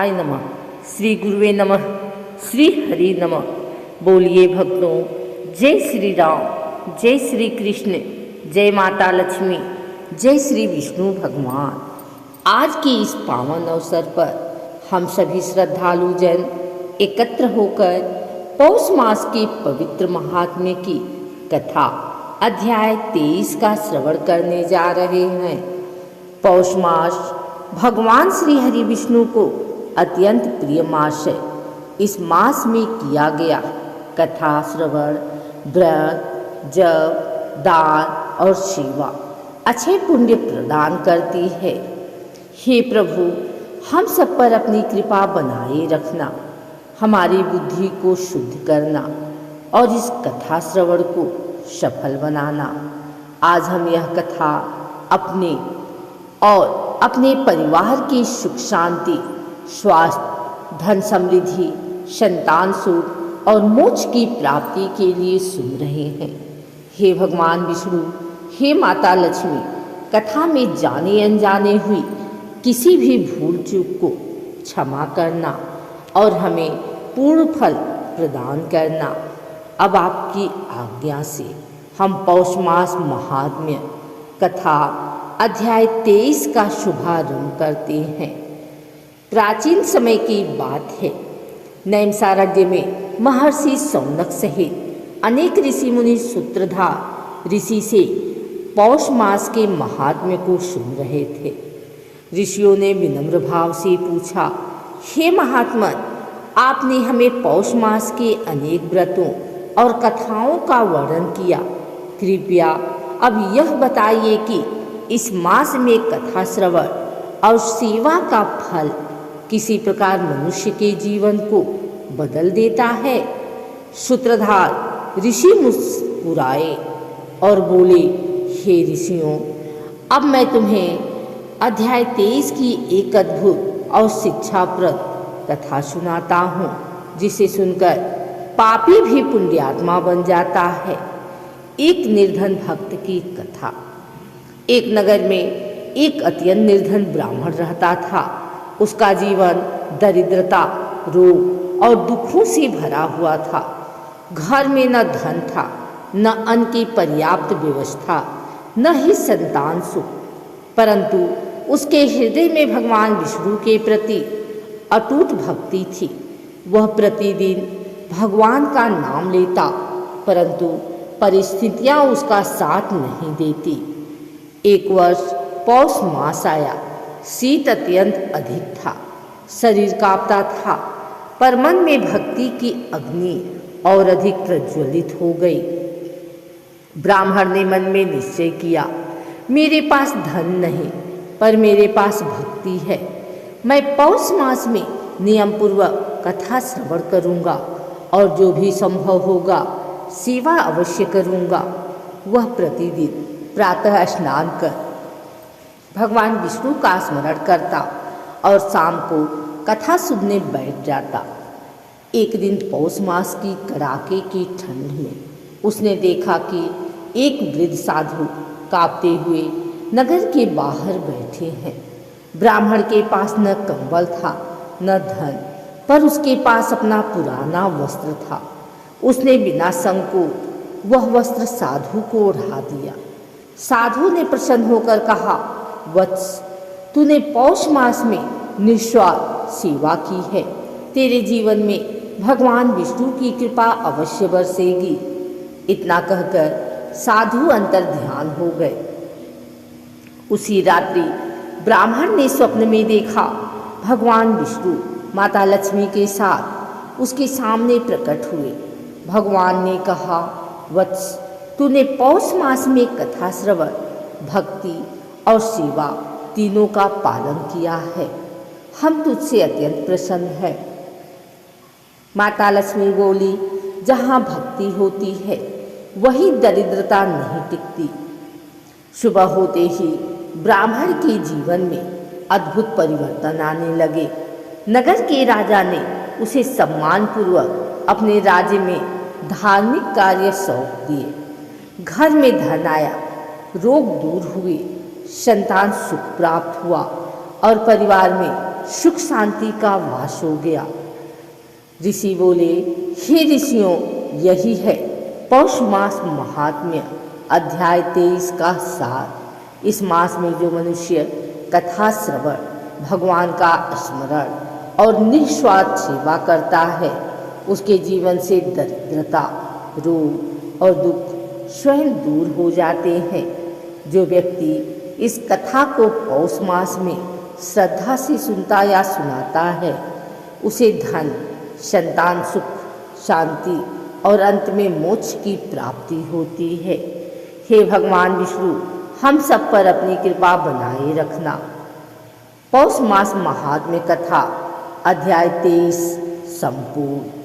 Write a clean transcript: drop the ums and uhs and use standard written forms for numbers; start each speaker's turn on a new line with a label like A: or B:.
A: गणेशाय नमः। श्री गुरुवे नमः। श्री हरि नमः। बोलिए भक्तों, जय श्री राम, जय श्री कृष्ण, जय माता लक्ष्मी, जय श्री विष्णु भगवान। आज के इस पावन अवसर पर हम सभी श्रद्धालु जन एकत्र होकर पौष मास के पवित्र महात्म्य की कथा अध्याय 23 का श्रवण करने जा रहे हैं। पौष मास भगवान श्री हरि विष्णु को अत्यंत प्रिय मास है। इस मास में किया गया कथा श्रवण, व्रत, जप, दान और सेवा अच्छे पुण्य प्रदान करती है। हे प्रभु, हम सब पर अपनी कृपा बनाए रखना, हमारी बुद्धि को शुद्ध करना और इस कथा श्रवण को सफल बनाना। आज हम यह कथा अपने और अपने परिवार की सुख शांति, स्वास्थ्य, धन समृद्धि, संतान सुख और मोक्ष की प्राप्ति के लिए सुन रहे हैं। हे भगवान विष्णु, हे माता लक्ष्मी, कथा में जाने अनजाने हुई किसी भी भूल चूक को क्षमा करना और हमें पूर्ण फल प्रदान करना। अब आपकी आज्ञा से हम पौष मास महात्म्य कथा अध्याय 23 का शुभारंभ करते हैं। प्राचीन समय की बात है। नैमिषारण्य में महर्षि शौनक सहित अनेक ऋषि मुनि सूत्रधार ऋषि से पौष मास के महात्म्य को सुन रहे थे। ऋषियों ने विनम्र भाव से पूछा, हे महात्मन, आपने हमें पौष मास के अनेक व्रतों और कथाओं का वर्णन किया। कृपया अब यह बताइए कि इस मास में कथा श्रवण और सेवा का फल किसी प्रकार मनुष्य के जीवन को बदल देता है। सूत्रधार ऋषि मुस्कुराए और बोले, हे ऋषियों, अब मैं तुम्हें अध्याय 23 की एक अद्भुत और शिक्षाप्रद कथा सुनाता हूँ, जिसे सुनकर पापी भी पुण्यात्मा बन जाता है। एक निर्धन भक्त की कथा। एक नगर में एक अत्यंत निर्धन ब्राह्मण रहता था। उसका जीवन दरिद्रता, रोग और दुखों से भरा हुआ था। घर में न धन था, न अन्न की पर्याप्त व्यवस्था, न ही संतान सुख, परंतु उसके हृदय में भगवान विष्णु के प्रति अटूट भक्ति थी। वह प्रतिदिन भगवान का नाम लेता, परंतु परिस्थितियां उसका साथ नहीं देती। एक वर्ष पौष मास आया। शीत अत्यंत अधिक था, शरीर कांपता था, पर मन में भक्ति की अग्नि और अधिक प्रज्वलित हो गई। ब्राह्मण ने मन में निश्चय किया, मेरे पास धन नहीं, पर मेरे पास भक्ति है। मैं पौष मास में नियम पूर्वक कथा श्रवण करूँगा और जो भी संभव होगा सेवा अवश्य करूँगा। वह प्रतिदिन प्रातः स्नान कर भगवान विष्णु का स्मरण करता और शाम को कथा सुनने बैठ जाता। एक दिन पौष मास की कड़ाके की ठंड में उसने देखा कि एक वृद्ध साधु कांपते हुए नगर के बाहर बैठे हैं। ब्राह्मण के पास न कंबल था न धन, पर उसके पास अपना पुराना वस्त्र था। उसने बिना संकोच वह वस्त्र साधु को ओढ़ा दिया। साधु ने प्रसन्न होकर कहा, वत्स, तूने पौष मास में निस्वार्थ सेवा की है। तेरे जीवन में भगवान विष्णु की कृपा अवश्य बरसेगी। इतना कहकर साधु अंतर ध्यान हो गए। उसी रात्रि ब्राह्मण ने स्वप्न में देखा, भगवान विष्णु माता लक्ष्मी के साथ उसके सामने प्रकट हुए। भगवान ने कहा, वत्स, तूने पौष मास में कथा श्रवण, भक्ति और सेवा तीनों का पालन किया है। हम तुझसे अत्यंत प्रसन्न हैं। माता लक्ष्मी बोली, जहाँ भक्ति होती है वहीं दरिद्रता नहीं टिकती। सुबह होते ही ब्राह्मण के जीवन में अद्भुत परिवर्तन आने लगे। नगर के राजा ने उसे सम्मानपूर्वक अपने राज्य में धार्मिक कार्य सौंप दिए। घर में धन आया, रोग दूर हुए, संतान सुख प्राप्त हुआ और परिवार में सुख शांति का वास हो गया। ऋषि बोले, हे ऋषियों, यही है पौष मास महात्म्य अध्याय 23 का सार। इस मास में जो मनुष्य कथा श्रवण, भगवान का स्मरण और निस्वार्थ सेवा करता है, उसके जीवन से दरिद्रता, रोग और दुख स्वयं दूर हो जाते हैं। जो व्यक्ति इस कथा को पौष मास में श्रद्धा से सुनता या सुनाता है, उसे धन, संतान सुख, शांति और अंत में मोक्ष की प्राप्ति होती है। हे भगवान विष्णु, हम सब पर अपनी कृपा बनाए रखना। पौष मास महात्म्य कथा अध्याय 23 संपूर्ण।